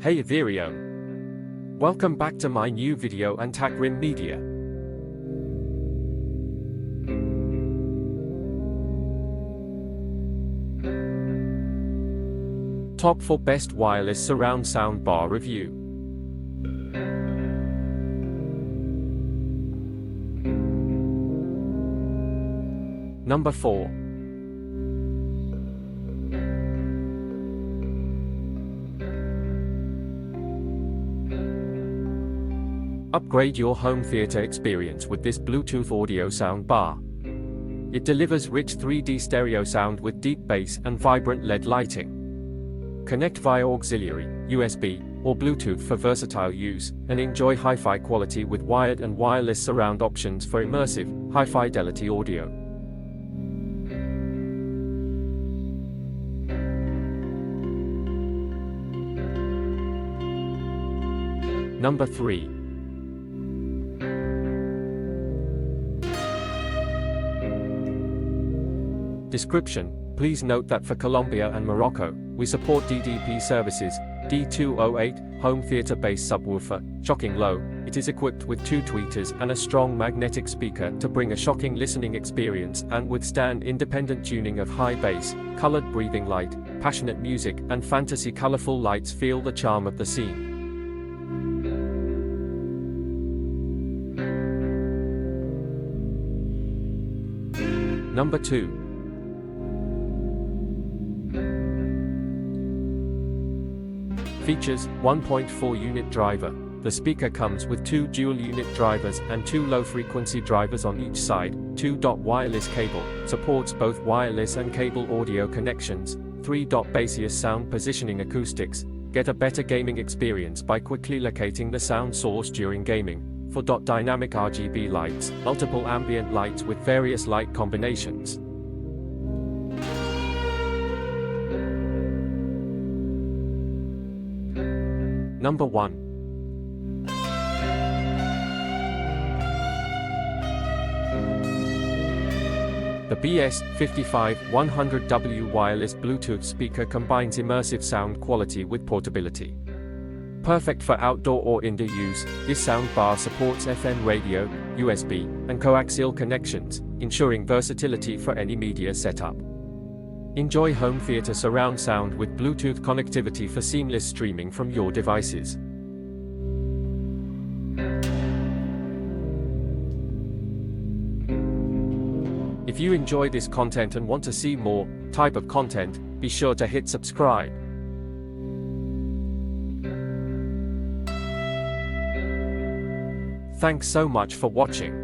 Hey Ethereum! Welcome back to my new video and Takrim Media. Top 4 Best Wireless Surround Soundbar Review. Number 4. Upgrade your home theater experience with this Bluetooth audio soundbar. It delivers rich 3D stereo sound with deep bass and vibrant LED lighting. Connect via auxiliary, USB, or Bluetooth for versatile use, and enjoy hi-fi quality with wired and wireless surround options for immersive, high-fidelity audio. Number 3. Description: please note that for Colombia and Morocco, we support DDP services. D208 home theater based subwoofer, shocking low. It is equipped with 2 tweeters and a strong magnetic speaker to bring a shocking listening experience and withstand independent tuning of high bass, colored breathing light, passionate music, and fantasy colorful lights. Feel the charm of the scene. Number 2. Features: 1.4 unit driver. The speaker comes with 2 dual unit drivers and 2 low frequency drivers on each side. 2-dot wireless cable, supports both wireless and cable audio connections. 3-dot bassiest sound positioning acoustics. Get a better gaming experience by quickly locating the sound source during gaming. 4-dot dynamic RGB lights, multiple ambient lights with various light combinations. Number 1. The BS55-100W wireless Bluetooth speaker combines immersive sound quality with portability. Perfect for outdoor or indoor use, this soundbar supports FM radio, USB, and coaxial connections, ensuring versatility for any media setup. Enjoy home theater surround sound with Bluetooth connectivity for seamless streaming from your devices. If you enjoy this content and want to see more type of content, be sure to hit subscribe. Thanks so much for watching.